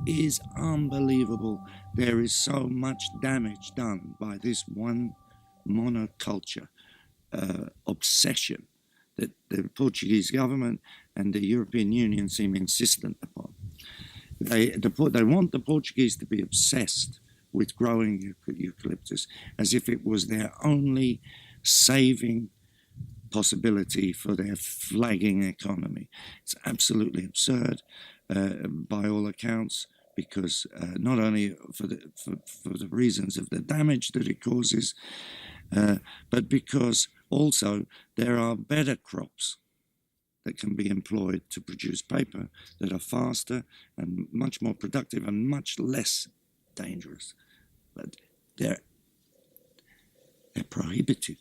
is unbelievable. There is so much damage done by this one monoculture obsession that the Portuguese government and the European Union seem insistent upon. They want the Portuguese to be obsessed with growing eucalyptus as if it was their only saving possibility for their flagging economy. It's absolutely absurd by all accounts, because not only for the reasons of the damage that it causes, but because also there are better crops that can be employed to produce paper that are faster and much more productive and much less dangerous. But they're prohibited.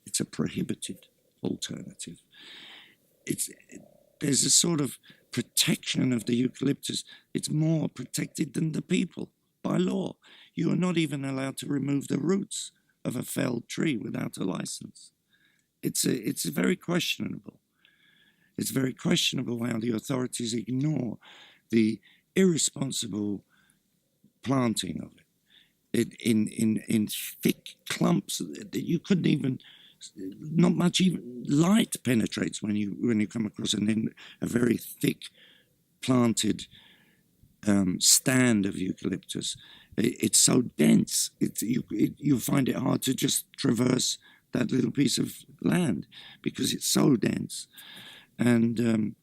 It's a prohibited alternative. There's a sort of protection of the eucalyptus. It's more protected than the people by law. You are not even allowed to remove the roots of a felled tree without a license. It's very questionable. It's very questionable how the authorities ignore the irresponsible planting of it in thick clumps that you couldn't even. Not much even light penetrates when you come across a very thick planted stand of eucalyptus. It's so dense. You find it hard to just traverse that little piece of land because it's so dense. And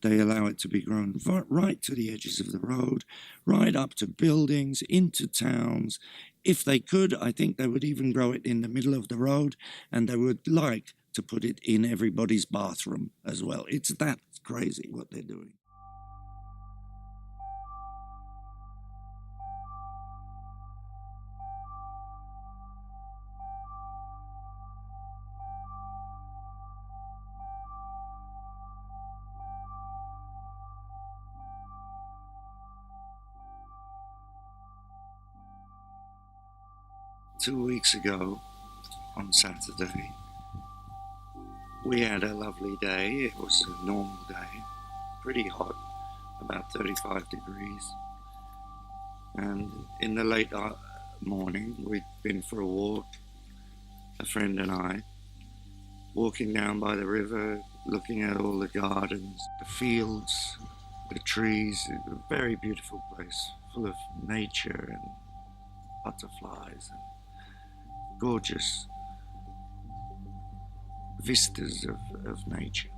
they allow it to be grown right to the edges of the road, right up to buildings, into towns. If they could, I think they would even grow it in the middle of the road, and they would like to put it in everybody's bathroom as well. It's that crazy what they're doing. 2 weeks ago, on Saturday, we had a lovely day. It was a normal day, pretty hot, about 35 degrees. And in the late morning, we'd been for a walk, a friend and I, walking down by the river, looking at all the gardens, the fields, the trees. A very beautiful place, full of nature and butterflies and gorgeous vistas of nature.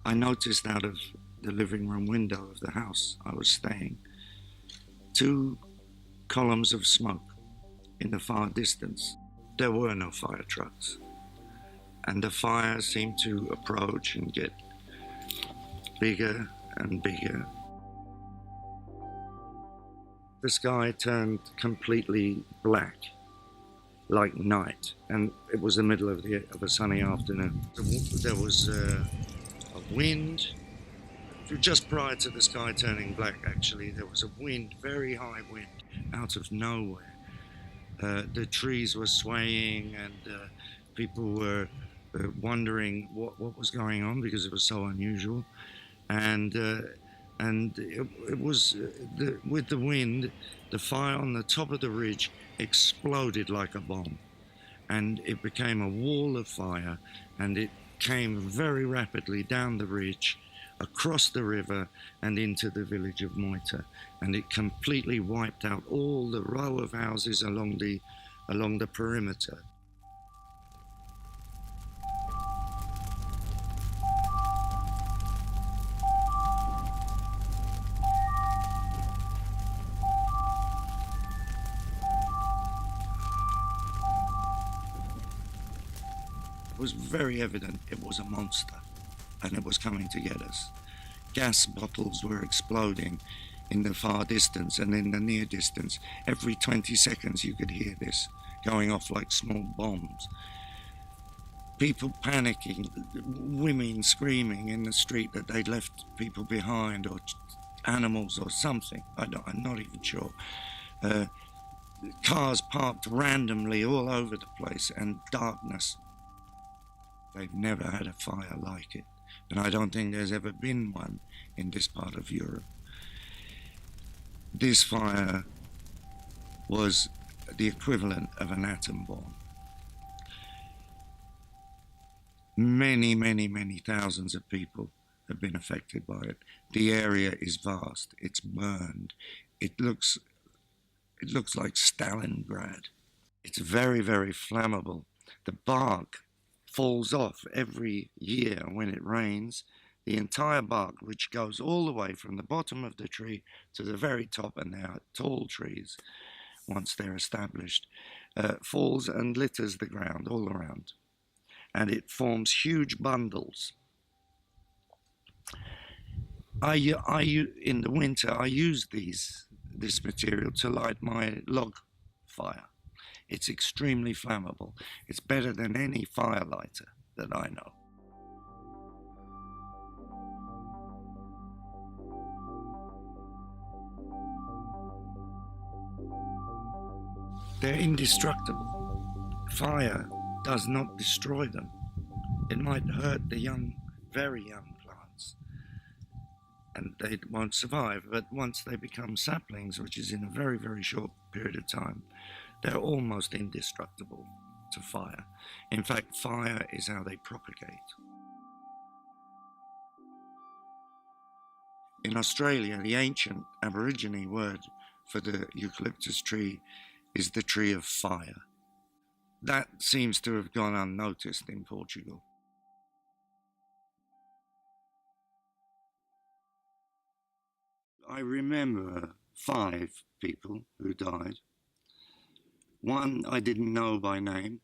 I noticed out of the living room window of the house I was staying 2 columns of smoke in the far distance. There were no fire trucks, and the fire seemed to approach and get bigger and bigger. The sky turned completely black, like night, and it was the middle of a sunny afternoon. There was a wind. Just prior to the sky turning black, actually, there was a wind, very high wind, out of nowhere. The trees were swaying, and people were wondering what was going on because it was so unusual. And it was, with the wind, the fire on the top of the ridge exploded like a bomb. And it became a wall of fire, and it came very rapidly down the ridge, across the river, and into the village of Moita. And it completely wiped out all the row of houses along the perimeter. It was very evident it was a monster, and it was coming to get us. Gas bottles were exploding in the far distance and in the near distance. Every 20 seconds you could hear this going off like small bombs. People panicking, women screaming in the street that they'd left people behind, or animals or something. I'm not even sure. Cars parked randomly all over the place, and darkness. They've never had a fire like it. and I don't think there's ever been one in this part of Europe. This fire was the equivalent of an atom bomb. Many, many, many thousands of people have been affected by it. The area is vast. It's burned. It looks like Stalingrad. It's very, very flammable. The bark falls off every year when it rains. The entire bark, which goes all the way from the bottom of the tree to the very top, and they are tall trees once they're established, falls and litters the ground all around. And it forms huge bundles. In the winter, I use this material to light my log fire. It's extremely flammable. It's better than any fire lighter that I know. They're indestructible. Fire does not destroy them. It might hurt the young, very young plants, and they won't survive. But once they become saplings, which is in a very, very short period of time, they're almost indestructible to fire. In fact, fire is how they propagate. In Australia, the ancient Aborigine word for the eucalyptus tree is the tree of fire. That seems to have gone unnoticed in Portugal. I remember 5 people who died. One I didn't know by name.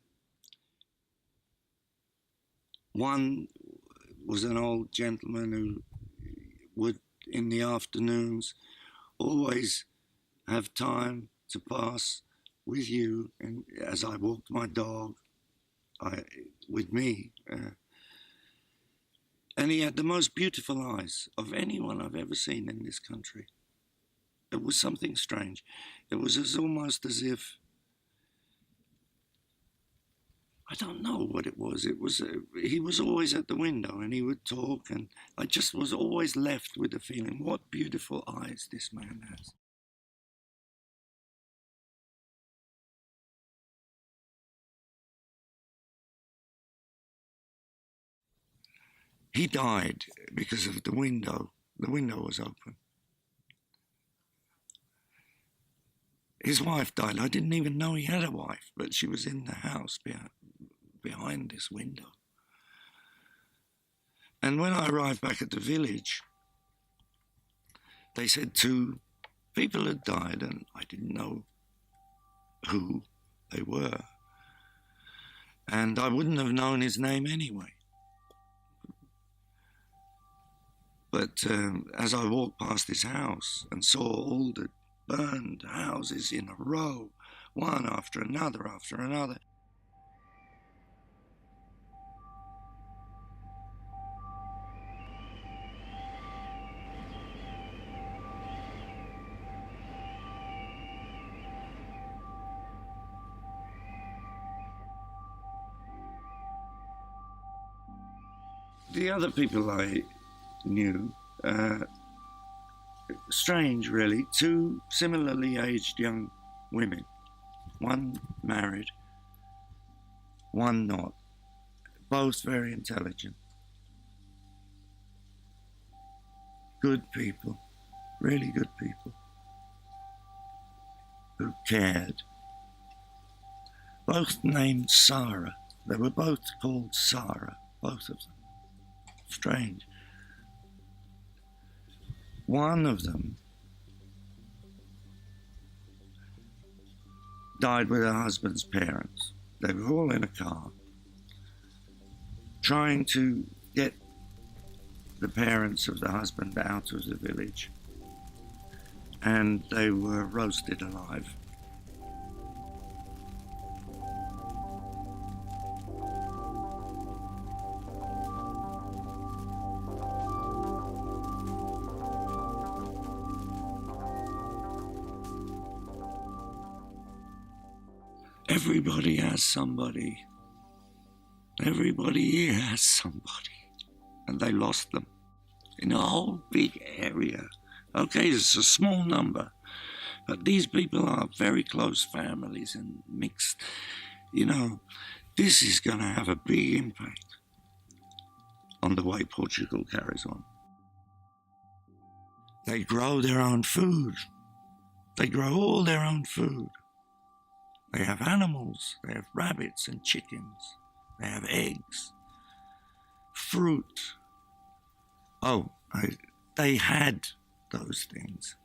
One was an old gentleman who would, in the afternoons, always have time to pass with you, and as I walked my dog with me. And he had the most beautiful eyes of anyone I've ever seen in this country. It was something strange. It was almost as if, I don't know what it was. He was always at the window and he would talk, and I just was always left with the feeling, what beautiful eyes this man has. He died because of the window. The window was open. His wife died. I didn't even know he had a wife, but she was in the house behind this window. And when I arrived back at the village, they said 2 people had died, and I didn't know who they were. And I wouldn't have known his name anyway. But as I walked past his house and saw all the burned houses in a row, one after another after another, the other people I knew, strange really, 2 similarly aged young women, one married, one not, both very intelligent, good people, really good people, who cared, both named Sarah. They were both called Sarah, both of them. Strange. One of them died with her husband's parents. They were all in a car, trying to get the parents of the husband out of the village, and they were roasted alive. Everybody has somebody. Everybody here has somebody. and they lost them in a whole big area. Okay, it's a small number, but these people are very close families and mixed. You know, this is going to have a big impact on the way Portugal carries on. They grow their own food. They grow all their own food. They have animals. They have rabbits and chickens. They have eggs, fruit. They had those things.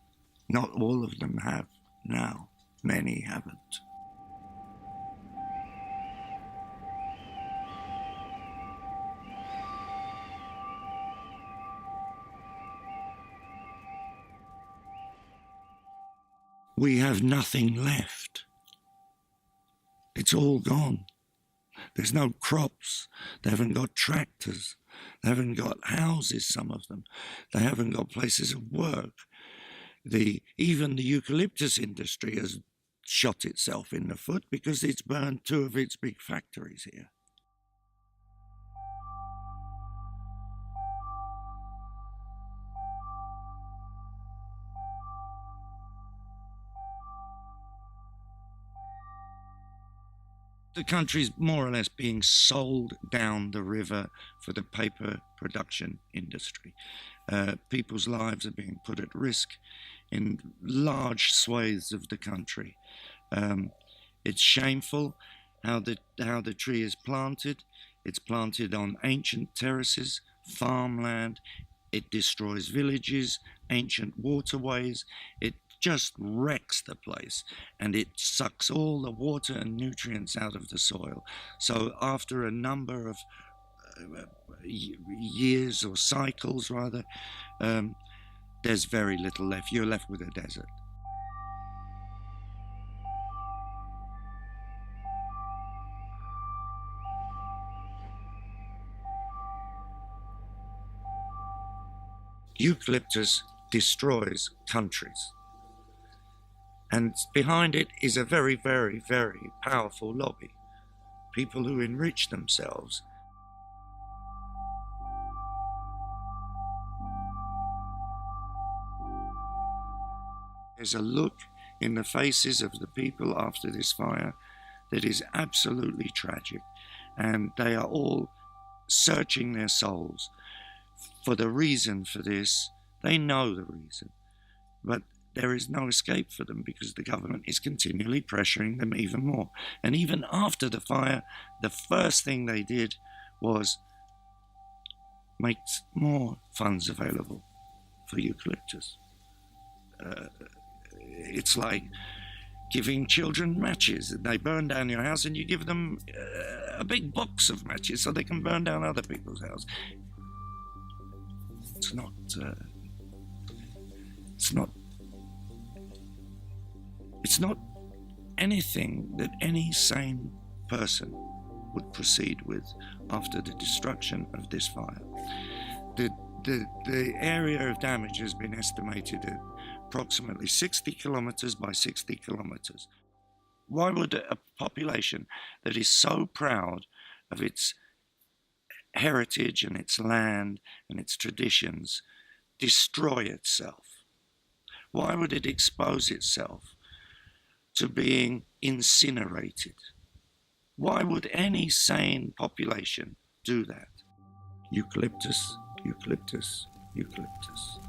Not all of them have now. Many haven't. We have nothing left. It's all gone. There's no crops. They haven't got tractors. They haven't got houses, some of them. They haven't got places of work. Even the eucalyptus industry has shot itself in the foot because it's burned 2 of its big factories here. The country's more or less being sold down the river for the paper production industry. People's lives are being put at risk in large swathes of the country. It's shameful how the tree is planted. It's planted on ancient terraces, farmland. It destroys villages, ancient waterways. It just wrecks the place, and it sucks all the water and nutrients out of the soil. So after a number of years or cycles rather, there's very little left. You're left with a desert. Eucalyptus destroys countries. And behind it is a very, very, very powerful lobby. People who enrich themselves. There's a look in the faces of the people after this fire that is absolutely tragic. And they are all searching their souls for the reason for this. They know the reason, but there is no escape for them because the government is continually pressuring them even more. And even after the fire, the first thing they did was make more funds available for eucalyptus. It's like giving children matches. They burn down your house and you give them a big box of matches so they can burn down other people's houses. It's not anything that any sane person would proceed with after the destruction of this fire. The area of damage has been estimated at approximately 60 kilometers by 60 kilometers. Why would a population that is so proud of its heritage and its land and its traditions destroy itself? Why would it expose itself to being incinerated? Why would any sane population do that? Eucalyptus, eucalyptus, eucalyptus.